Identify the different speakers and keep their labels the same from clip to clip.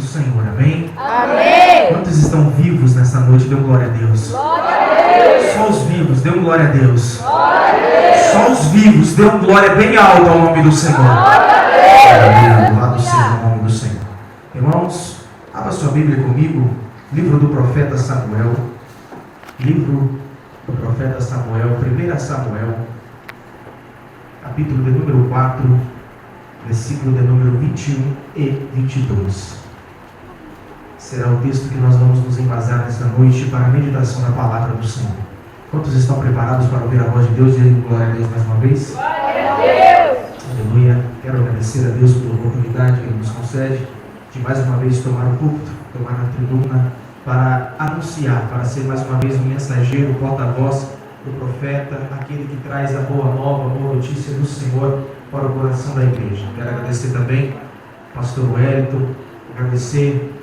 Speaker 1: Senhor, amém?
Speaker 2: Amém.
Speaker 1: Quantos estão vivos nessa noite? Dê glória a Deus.
Speaker 2: Glória a Deus.
Speaker 1: Só os vivos, dê glória a Deus.
Speaker 2: Glória a Deus.
Speaker 1: Só os vivos, dê glória bem alta ao nome do Senhor.
Speaker 2: Glória a Deus.
Speaker 1: Louvado seja o nome do Senhor. Irmãos, abra sua Bíblia comigo, livro do profeta Samuel. Livro do profeta Samuel, 1 Samuel, capítulo de número 4, versículo de número 21 e 22. Será o texto que nós vamos nos embasar nesta noite para a meditação da palavra do Senhor. Quantos estão preparados para ouvir a voz de Deus? Dizendo glória a Deus mais uma vez.
Speaker 2: Glória a Deus.
Speaker 1: Aleluia. Quero agradecer a Deus pela oportunidade que Ele nos concede de mais uma vez tomar o púlpito, tomar a tribuna para anunciar, para ser mais uma vez um mensageiro, porta-voz do profeta, aquele que traz a boa nova, a boa notícia do Senhor para o coração da igreja. Quero agradecer também ao pastor Wellington, agradecer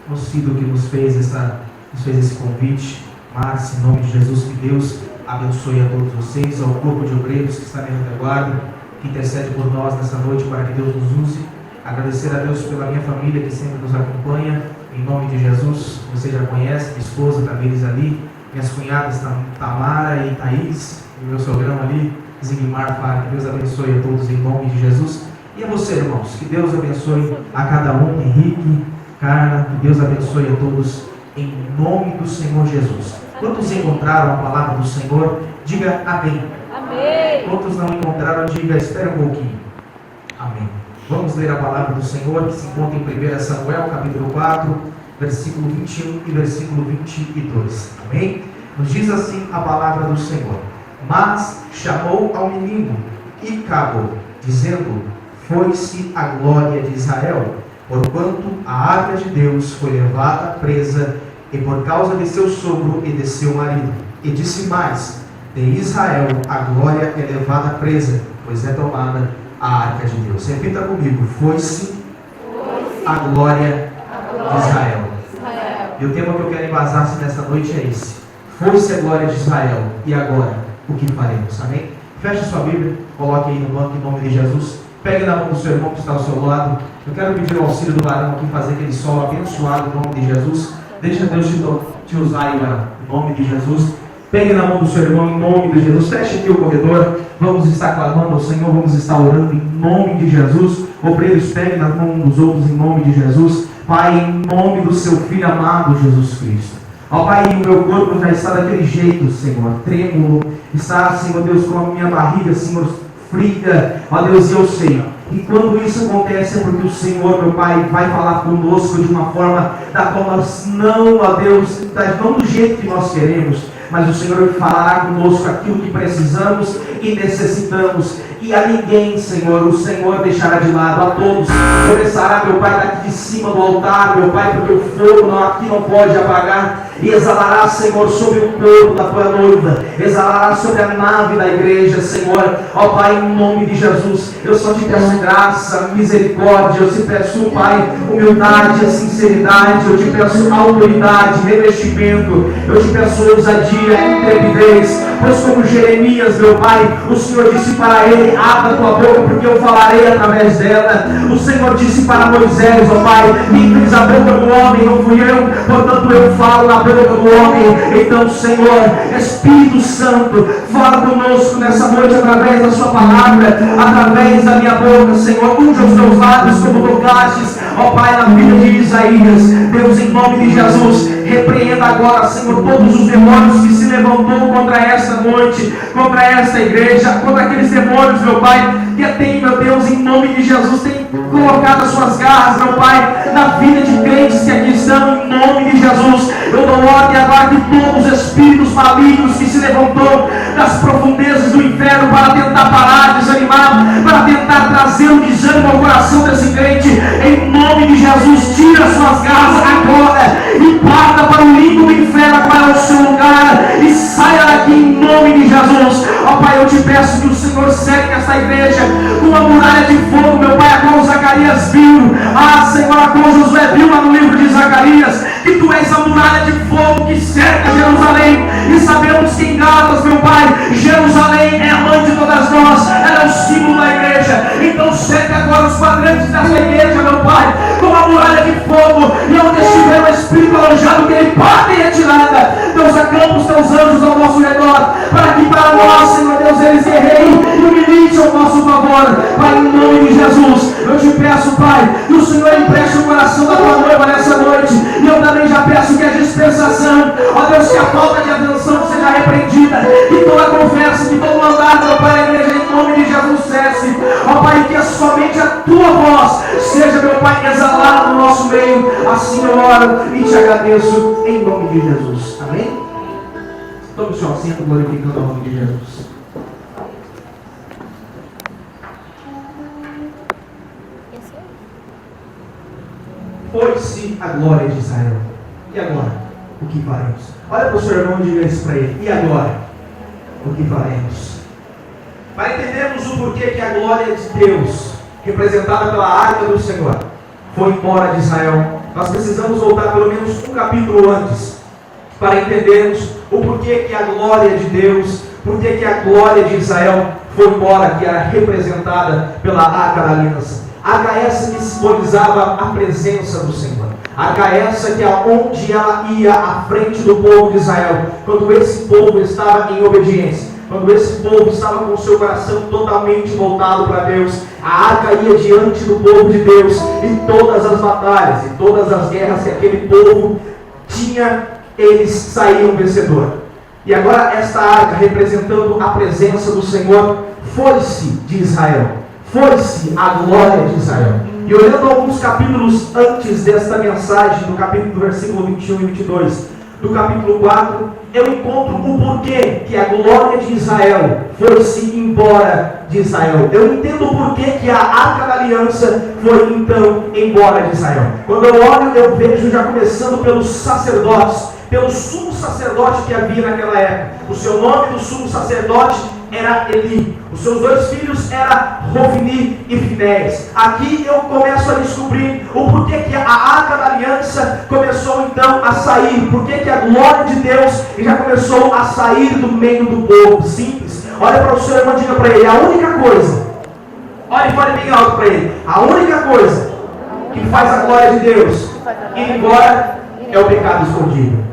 Speaker 1: ao Cido que nos fez esse convite. Márcia, em nome de Jesus, que Deus abençoe a todos vocês, ao corpo de obreiros que está em retaguarda, que intercede por nós nessa noite para que Deus nos use. Agradecer a Deus pela minha família que sempre nos acompanha, em nome de Jesus. Você já conhece, minha esposa Tamires ali, minhas cunhadas Tamara e Thaís, e meu sogrão ali, Zigmar Fara. Que Deus abençoe a todos em nome de Jesus. E a você, irmãos, que Deus abençoe a cada um, Henrique, Carla, que Deus abençoe a todos em nome do Senhor Jesus. Quantos encontraram a palavra do Senhor? Diga amém.
Speaker 2: Amém.
Speaker 1: Quantos não encontraram? Diga espera um pouquinho. Amém. Vamos ler a palavra do Senhor que se encontra em 1 Samuel, capítulo 4, versículo 21 e versículo 22. Amém? Nos diz assim a palavra do Senhor: Mas chamou ao menino e acabou, dizendo: Foi-se a glória de Israel, porquanto a arca de Deus foi levada presa, e por causa de seu sogro e de seu marido. E disse mais: De Israel a glória é levada presa, pois é tomada a arca de Deus. Repita comigo: Foi-se a glória de Israel. E o tema que eu quero embasar-se nesta noite é esse: Foi-se a glória de Israel, e agora o que faremos? Amém? Feche sua Bíblia, coloque aí no banco em nome de Jesus. Pegue na mão do seu irmão que está ao seu lado. Eu quero pedir o auxílio do varão aqui, fazer aquele solo abençoado em nome de Jesus. Deixa Deus te usar aí, varão, em nome de Jesus. Pegue na mão do seu irmão em nome de Jesus. Feche aqui o corredor. Vamos estar clamando ao Senhor, vamos estar orando em nome de Jesus. Obreiros, pegue na mão dos outros em nome de Jesus. Pai, em nome do seu Filho amado Jesus Cristo. Ó Pai, o meu corpo já está daquele jeito, Senhor, trêmulo. Está, Senhor Deus, com a minha barriga, Senhor, fria. Ó Deus, eu sei. E quando isso acontece é porque o Senhor, meu Pai, vai falar conosco de uma forma da qual nós não, ó Deus, não do jeito que nós queremos, mas o Senhor falará conosco aquilo que precisamos e necessitamos. E a ninguém, Senhor, o Senhor deixará de lado. A todos começará, meu Pai, daqui de cima do altar, meu Pai, porque o fogo aqui não pode apagar. E exalará, Senhor, sobre o corpo da tua noiva, exalará sobre a nave da igreja, Senhor. Ó Pai, em nome de Jesus, eu só te peço graça, misericórdia, eu te peço, Pai, humildade, sinceridade, eu te peço autoridade, revestimento, eu te peço ousadia, intrepidez, pois como Jeremias, meu Pai, o Senhor disse para ele: abra tua boca, porque eu falarei através dela. O Senhor disse para Moisés, ó Pai: quem fez a boca do homem não fui eu, portanto eu falo na boca do homem. Então, Senhor, Espírito Santo, fala conosco nessa noite através da sua palavra, através da minha boca, Senhor. Unja os meus lábios como tocastes, ó Pai, na vida de Isaías. Deus, em nome de Jesus, repreenda agora, Senhor, todos os demônios que se levantou contra esta noite, contra esta igreja, contra aqueles demônios, meu Pai, que tem, meu Deus, em nome de Jesus, tem colocado as suas garras, meu Pai, na vida de crentes que aqui estão, em nome de Jesus. Eu dou ordem agora que todos os espíritos malignos que se levantou das profundezas do inferno para tentar parar, desanimar, para tentar trazer um desânimo ao coração desse crente, em nome de Jesus, tira as suas garras agora e parta para o limbo do inferno, para o seu lugar, e saia daqui em nome de Jesus. Ó Pai, eu te peço que o Senhor cerque esta igreja com uma muralha de fogo, meu Pai, a qual Zacarias viu. Senhor, a qual Josué viu lá no livro de Zacarias, que tu és a muralha de fogo que cerca Jerusalém. E sabemos que em Gálatas, meu Pai, Jerusalém é a mãe de todas nós, ela é o símbolo da igreja. Então cerca agora os quadrantes dessa igreja, meu Pai, com a uma muralha de fogo, e onde estiver o Espírito alojado, que ele bate em retirada. Deus, acampa os teus anjos ao nosso redor, para que para nós, Senhor Deus, eles guerreiem e o milite ao nosso favor. Pai, em nome de Jesus, eu te peço, Pai, que o Senhor empreste o coração da tua noiva nessa noite, e eu também já peço que a dispensação, ó Deus, que a falta de atenção seja repreendida, que toda conversa, que todo mandado, meu Pai, na igreja, em nome de Jesus, cesse, ó Pai, que somente a tua voz seja, meu Pai, exalada no nosso meio. Assim eu oro e te agradeço em nome de Jesus. Amém? Tome o seu assento, glorificando o nome de Jesus. Foi-se a glória de Israel. E agora? O que faremos? Olha para o seu irmão e diga isso para ele. E agora? O que faremos? Para entendermos o porquê que a glória de Deus, representada pela arca do Senhor, foi embora de Israel, nós precisamos voltar pelo menos um capítulo antes, para entendermos o porquê que a glória de Deus, porquê que a glória de Israel foi embora, que era representada pela arca da aliança. Arca essa que simbolizava a presença do Senhor. Arca essa que aonde ela ia à frente do povo de Israel, quando esse povo estava em obediência, quando esse povo estava com o seu coração totalmente voltado para Deus, a arca ia diante do povo de Deus, e todas as batalhas e todas as guerras que aquele povo tinha, eles saíam vencedor. E agora esta arca, representando a presença do Senhor, foi-se de Israel, foi-se a glória de Israel. E olhando alguns capítulos antes desta mensagem, do capítulo do versículo 21 e 22, do capítulo 4, eu encontro o porquê que a glória de Israel foi-se embora de Israel. Eu entendo o porquê que a arca da aliança foi então embora de Israel. Quando eu olho, eu vejo já começando pelos sacerdotes, pelo sumo sacerdote que havia naquela época. O seu nome do sumo sacerdote era Eli. Os seus dois filhos eram Hofni e Finéias. Aqui eu começo a descobrir o porquê que a arca da aliança começou então a sair. Porquê que a glória de Deus já começou a sair do meio do povo. Simples. Olha para o seu irmão e diga para ele: a única coisa, olha e fale bem alto para ele, a única coisa que faz a glória de Deus ir embora é o pecado escondido.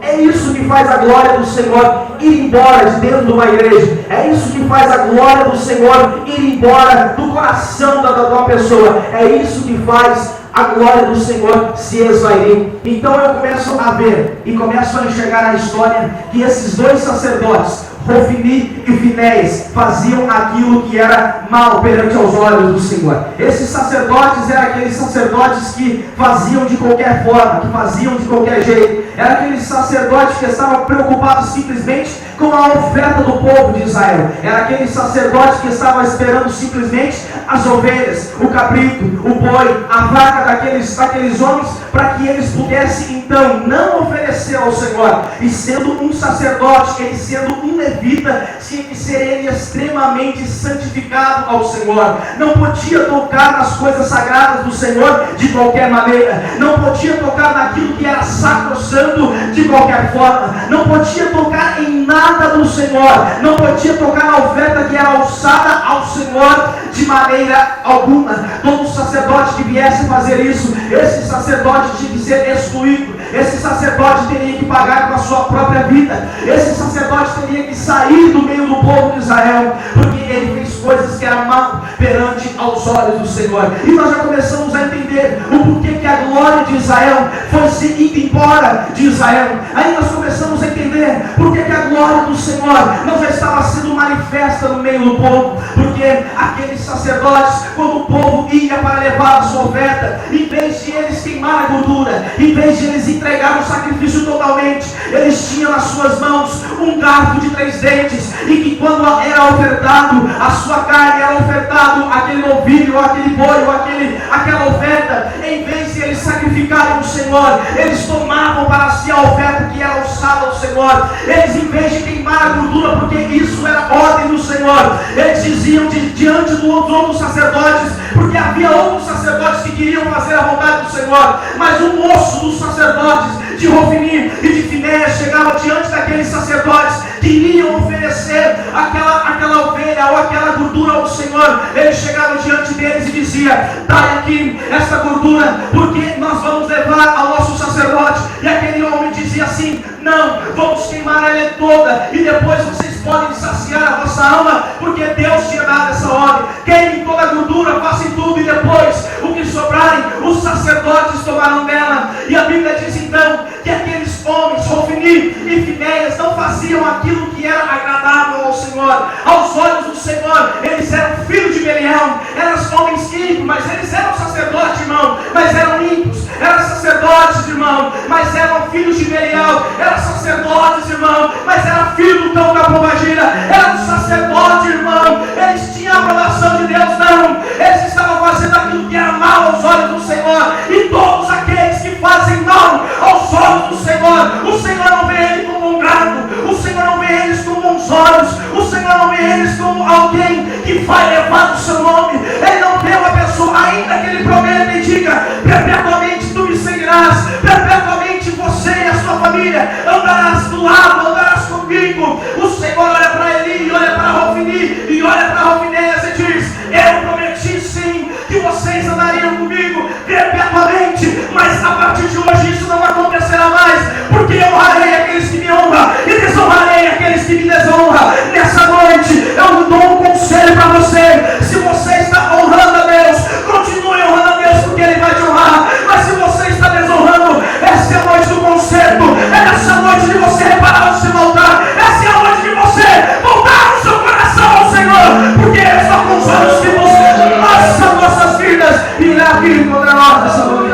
Speaker 1: É isso que faz a glória do Senhor ir embora de dentro de uma igreja. É isso que faz a glória do Senhor ir embora do coração da uma pessoa. É isso que faz a glória do Senhor se esvairir. Então eu começo a ver e começo a enxergar na história que esses dois sacerdotes, Hofni e Finéias, faziam aquilo que era mal perante aos olhos do Senhor. Esses sacerdotes eram aqueles sacerdotes que faziam de qualquer forma, que faziam de qualquer jeito. Eram aqueles sacerdotes que estavam preocupados simplesmente com a oferta do povo de Israel. Eram aqueles sacerdotes que estavam esperando simplesmente as ovelhas, o cabrito, o boi, a vaca daqueles homens, para que eles pudessem então não oferecer ao Senhor. E sendo um sacerdote, ele sendo um levita, tinha que ser ele extremamente santificado ao Senhor. Não podia tocar nas coisas sagradas do Senhor de qualquer maneira. Não podia tocar naquilo que era sacrossanto de qualquer forma. Não podia tocar em nada do Senhor. Não podia tocar na oferta que era alçada ao Senhor de maneira alguma. Todo sacerdote que viesse fazer isso, esse sacerdote tinha que ser excluído. Esse sacerdote teria que pagar com a sua própria vida. Esse sacerdote teria que sair do meio do povo de Israel, porque ele fez coisas que eram mal perante aos olhos do Senhor. E nós já começamos a entender o porquê que a glória de Israel foi se indo embora de Israel. Aí nós começamos a entender porquê que a glória do Senhor não já estava sendo manifesta no meio do povo. Porque aqueles sacerdotes, quando o povo ia para levar a sua oferta, em vez de eles queimar a gordura, em vez de eles entregar o sacrifício totalmente, eles tinham nas suas mãos um garfo de 3 dentes, e que quando era ofertado a sua carne, era ofertado aquele novilho, ou aquele boi, ou aquela oferta, em vez de eles sacrificarem o Senhor, eles tomavam para si a oferta que era alçada ao Senhor. Eles, em vez de queimar a gordura, porque isso era ordem do Senhor, eles diziam diante dos outros sacerdotes, porque havia outros sacerdotes que queriam fazer a vontade do Senhor, mas o moço dos sacerdotes de Hofni e de Finéias chegava diante daqueles sacerdotes que iriam oferecer aquela ovelha ou aquela gordura ao Senhor, ele chegava diante deles e dizia: dai aqui essa gordura, porque nós vamos levar ao nosso sacerdote. E aquele homem dizia assim: não, vamos queimar ela toda, e depois vocês podem saciar a vossa alma, porque Deus tinha dado essa ordem. Queimem toda a gordura, façam tudo, e depois o que sobrarem, os sacerdotes tomarão dela. E a Bíblia diz então que aqueles homens, Ofni e Finéias, não faziam aquilo que era agradável ao Senhor. Aos olhos do Senhor, eles eram filhos de Belial, eram homens ímpios, mas eles eram sacerdotes, irmão, mas eram ímpios, eram sacerdotes, irmão, mas eram filhos de Belial, eram sacerdotes, irmão, mas eram filhos do cão da pombagira, eram sacerdotes, irmão, eles tinham a aprovação de Deus, não, eles estavam fazendo aquilo que era mal aos olhos do Senhor. E todos aqueles que fazem mal aos olhos do Senhor, o Senhor não vê ele como um gado, o Senhor não vê eles com bons olhos, o Senhor não vê eles como alguém que vai levar o seu nome. Ele não vê uma pessoa, ainda que ele prometa e diga: perpetuamente tu me seguirás, perpetuamente você e a sua família andarás do lado, andarás comigo. O Senhor olha para Eli, e olha para Ofni, e olha para Finéias e diz: eu prometi sim que vocês andariam comigo perpetuamente, mas a partir de hoje isso não acontecerá mais, porque eu honrarei aqueles que me honram e desonrarei aqueles que me desonram. Nessa noite eu dou um conselho para você: se você está honrando a Deus, continue honrando a Deus, porque Ele vai te honrar. Mas se você está desonrando, essa é a noite do conserto, é essa noite de você reparar o seu altar, essa é a noite de você voltar o seu coração ao Senhor, porque é só com os olhos que você passa nossas vidas e irá vir contra nós nessa noite.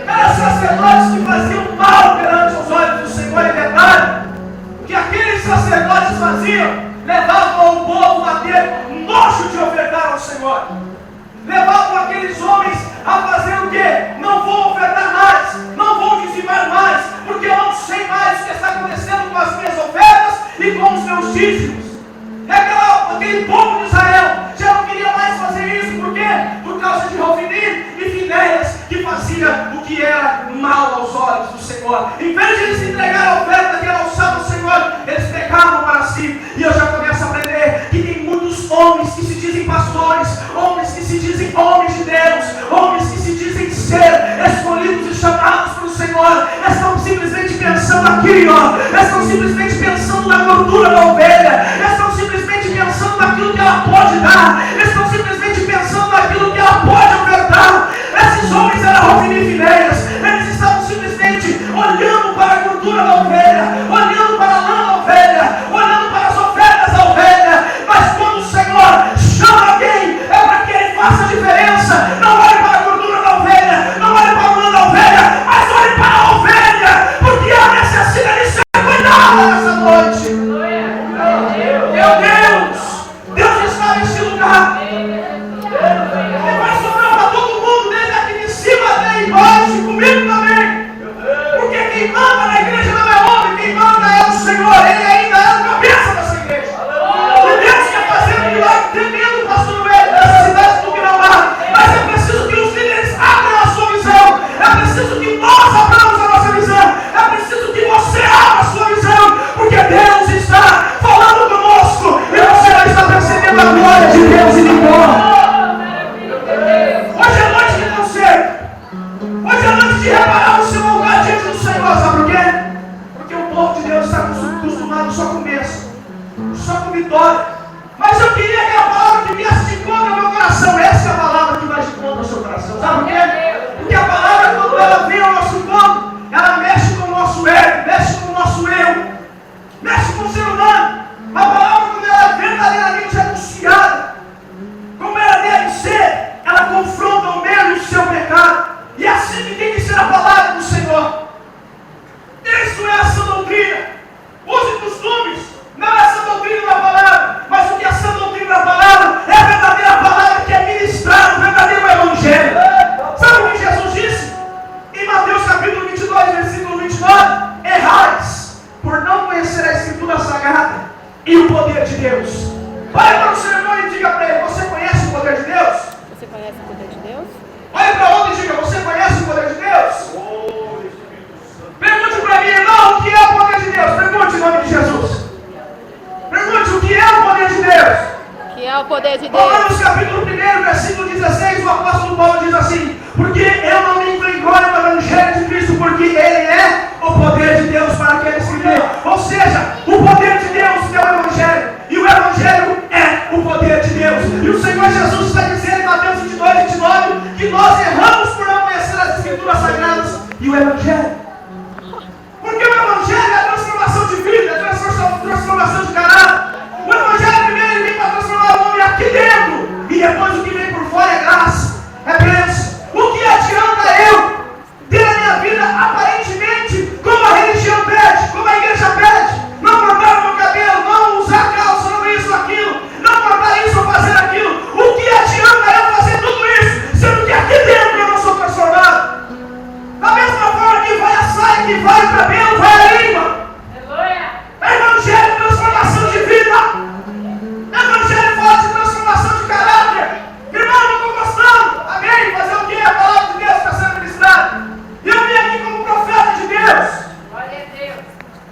Speaker 1: Eram sacerdotes que faziam mal perante os olhos do Senhor, em verdade. O que aqueles sacerdotes faziam, levavam o povo a ter nojo de ofertar ao Senhor. Levavam aqueles homens a fazer o quê? Não vou ofertar mais, não vou dizimar mais, porque eu não sei mais o que está acontecendo com as minhas ofertas e com os meus dízimos. Aquele povo de Israel já não queria mais fazer isso, por quê? Por causa de Ofni e Finéias, que fazia o que era mal aos olhos do Senhor. Em vez de eles entregar a oferta que era alçada ao Senhor, eles pegavam para si. E eu já começo a aprender que tem muitos homens que se dizem pastores, homens que se dizem homens de Deus, homens que se dizem ser escolhidos e chamados pelo Senhor, estão simplesmente pensando aqui, estão simplesmente pensando na gordura da ovelha, estão simplesmente pensando naquilo que ela pode dar, estão simplesmente pensando naquilo que ela pode ofertar. Esses homens eram Ofni e Finéias, eles estavam simplesmente olhando para a gordura da ovelha, olhando para a lã da ovelha, olhando para as ofertas da ovelha. Mas quando o Senhor chama alguém, é para que ele faça a diferença. Não olhe para a gordura da ovelha, não olhe para a lã da ovelha, mas olhe para a ovelha, porque ela necessita de ser cuidada nessa noite. Meu Deus, Deus está nesse lugar. Ele vai sobrar para todo mundo, desde aqui de cima até embaixo, e comigo também. Porque quem manda na igreja não é homem, quem manda é o Senhor. Ele ainda é a cabeça dessa igreja. E Deus quer fazer um milagre tremendo, pastor Noel, nessa cidade do Guimarães. Mas é preciso que os líderes abram a sua visão. É preciso que nós abramos a nossa visão. É preciso que você abra a sua visão, porque Deus está falando conosco e você não está percebendo a glória de Deus em nós. Hoje é noite de conserto. Hoje é noite de reparar o seu lugar diante do Senhor. Sabe por quê? Porque o povo de Deus está acostumado só com bênção, só com vitória. Mas eu queria que a palavra que viesse de encontro ao meu coração. Essa é a palavra que vai de encontro ao seu coração. Sabe por quê? Porque a palavra, quando ela vem ao nosso encontro, ela mexe com o nosso ego, mexe com o nosso eu, mexe com o ser humano. A palavra, quando ela é verdadeiramente anunciada, como ela deve ser, ela confronta o meu e o seu pecado. E assim que tem que ser a palavra do Senhor. Isso é essa doutrina. Os costumes não é essa doutrina da palavra, mas o que é essa doutrina da palavra é a verdadeira palavra que é ministrada, o verdadeiro evangelho. Sabe o que Jesus disse? Em Mateus capítulo 22, versículo 29: errais por não conhecer a Escritura Sagrada e o poder de Deus. Olha para o seu irmão e diga para ele: você conhece o poder de Deus?
Speaker 2: Você conhece o poder de Deus?
Speaker 1: Olha para outro e diga: você conhece o poder de Deus? Pergunte para mim, irmão, o que é o poder de Deus?
Speaker 2: Glória de Deus.
Speaker 1: Romanos capítulo 1, versículo 16, o apóstolo Paulo diz assim: porque eu não me envergonho do Evangelho de Cristo, porque ele é o poder de Deus para aqueles que creem. Ou seja, o poder de Deus é o Evangelho, e o Evangelho é o poder de Deus. E o Senhor Jesus está dizendo em Mateus 22, 29, que nós erramos por não conhecer as Escrituras Sagradas e o Evangelho. Porque o Evangelho é a transformação de vida, é a transformação de caráter. O Evangelho primeiro ele vem para transformar o homem aqui dentro, e depois o que vem por fora é graça, é bênção. O que adianta eu ter a minha vida aparentemente como a religião pede, como a igreja pede? Não cortar o meu cabelo, não usar calça, não isso, aquilo, não cortar isso ou fazer aquilo. O que adianta eu fazer tudo isso, sendo que aqui dentro eu não sou transformado? Da mesma forma que vai a saia, que vai o cabelo, vai a língua. Evangelho é transformação de vida. Evangelho fala de transformação de caráter. Irmão, eu não estou gostando. Amém? Fazer o quê? A palavra de Deus está sendo ministrada. E eu vim aqui como profeta de Deus.
Speaker 2: Glória a Deus.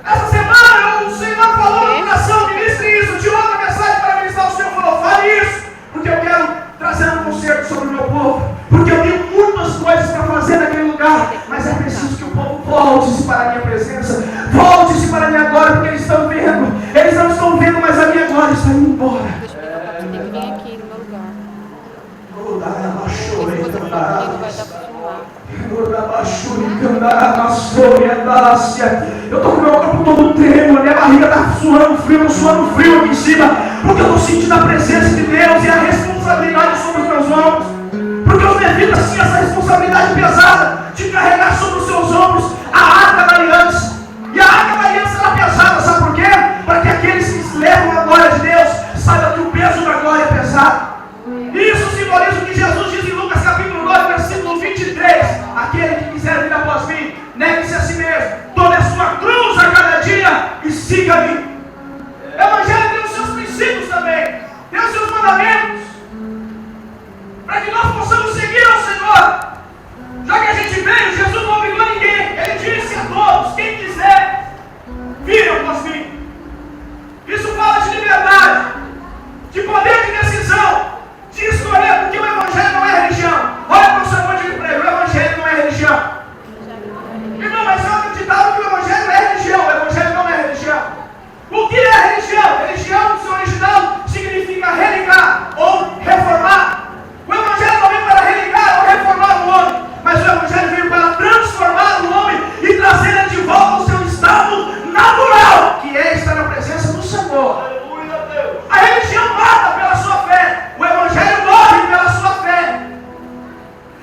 Speaker 1: Essa semana o Senhor falou no coração, ministre isso. Eu tinha outra mensagem para ministrar, o Senhor falou, fale isso. Porque eu quero trazer um concerto sobre o meu povo. Porque eu tenho muitas coisas para fazer naquele lugar. Mas é preciso que o povo volte-se para a minha presença. Volte-se para a minha glória, porque eles estão vendo. Eles não estão vendo, mas a minha glória está indo embora.
Speaker 2: Deixa eu pegar para você, tem que vir aqui no meu lugar.
Speaker 1: Eu
Speaker 2: Se você for comigo, vai dar para filmar.
Speaker 1: Eu estou com o meu corpo todo trêmulo, minha barriga está suando frio aqui em cima, porque eu estou sentindo a presença de Deus e a responsabilidade sobre os meus ombros. Porque os levitas tinham essa responsabilidade pesada de carregar sobre os seus ombros a arca da aliança. E a arca da aliança era pesada, sabe por quê? Para que aqueles que levam a glória de Deus saibam que o peso da glória é pesado. E isso simboliza o que Jesus diz em Lucas capítulo 9, versículo 23. Aquele que quiser vir após mim, negue-se a si mesmo, tome a sua cruz a cada dia e siga-me. O Evangelho tem os seus princípios também, tem os seus mandamentos, para que nós possamos seguir ao Senhor. Já que a gente veio, Jesus não obrigou ninguém. Ele disse a todos, quem quiser, vir após mim. Isso fala de liberdade, de poder de decisão, de escolher, porque o Evangelho não é religião. Olha para o seu irmão de emprego, o Evangelho não é religião. Irmão, mas eu acreditava que o Evangelho é religião. O Evangelho não é religião. O que é religião? Religião, no seu original, significa religar ou reformar. O Evangelho não veio para religar ou reformar o homem, mas o Evangelho veio para transformar o homem e trazer ele de volta ao seu estado natural, que é estar na presença do Senhor. A religião mata pela sua fé, o Evangelho morre pela sua fé.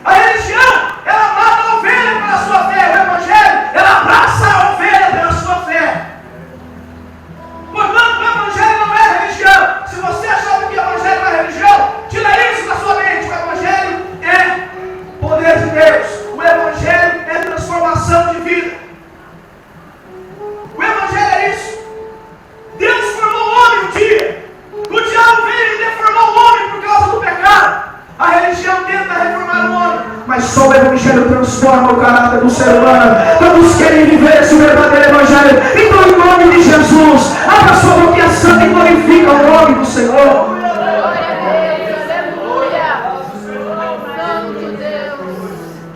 Speaker 1: A religião, ela mata a ovelha pela sua fé, o Evangelho, ela abraça a ovelha pela sua fé. Portanto, o Evangelho não é religião. Se você achava que o Evangelho não é religião, tira isso da sua mente. O Evangelho é poder de Deus. O Evangelho é transformação de vida. O Evangelho é isso. Deus formou o homem um dia. O diabo veio e deformou o homem por causa do pecado. A religião tenta reformar o homem, mas só o Evangelho transforma o caráter do ser humano. Todos querem viver esse verdadeiro Evangelho. Então, em nome de Jesus, abra sua boca e santa e glorifica o nome do Senhor.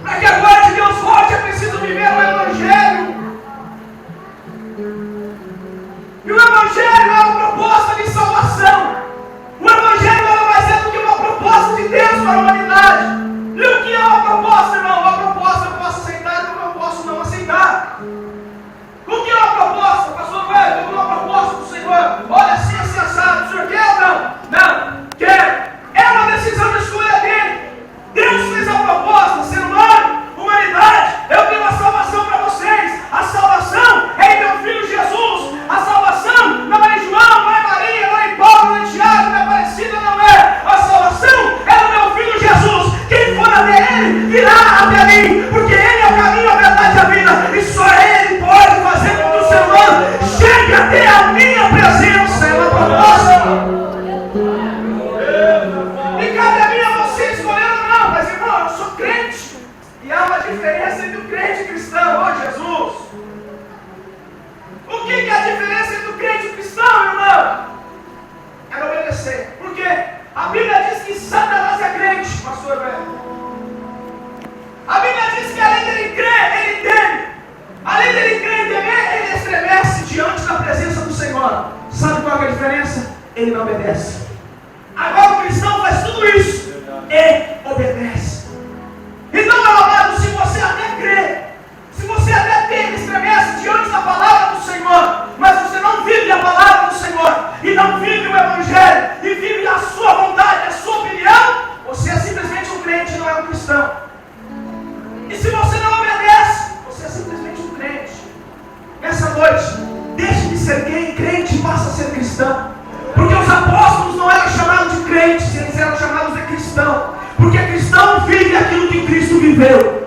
Speaker 1: Para que a glória de Deus volte, é preciso viver o Evangelho. E o Evangelho é uma proposta de salvação. O Evangelho nada mais é do que uma proposta de Deus para a humanidade. E o que é uma proposta, irmão? Uma proposta eu posso aceitar e eu posso não aceitar. O que é uma proposta? Pastor velho, eu uma proposta do Senhor. Olha assim, assim, assado. O senhor quer ou não? Não. Quer. É uma decisão de escolha dele. Deus fez a proposta, ser humano, humanidade. Eu tenho a salvação para vocês. A salvação é em meu filho Jesus. A salvação não é em João, não é Maria, não é em Paulo, não é em Tiago, não é Aparecida, não é. A salvação é no meu filho Jesus. Quem for até ele, virá até mim. Porque ele é o caminho, a verdade e a vida. E só ele pode fazer com que o ser humano chegue até a minha presença. É uma proposta. E cabe a mim a você escolher ou não. Mas irmão, eu sou crente. E há uma diferença entre o crente e o cristão. Oh Jesus. O que é a diferença entre o crente e o cristão, irmão? É obedecer. Por quê? A Bíblia ele não obedece. Agora o cristão faz tudo isso e obedece. Então, meu amado, se você até crê, se você até tem, estremece diante da palavra do Senhor, mas você não vive a palavra do Senhor, e não vive o Evangelho, e vive a sua vontade, a sua opinião, você é simplesmente um crente, não é um cristão. E se você não obedece, você é simplesmente um crente. Nessa noite, deixe de ser crente e passa a ser cristão. Porque os apóstolos não eram chamados de crentes, eles eram chamados de cristão. Porque cristão vive aquilo que Cristo viveu.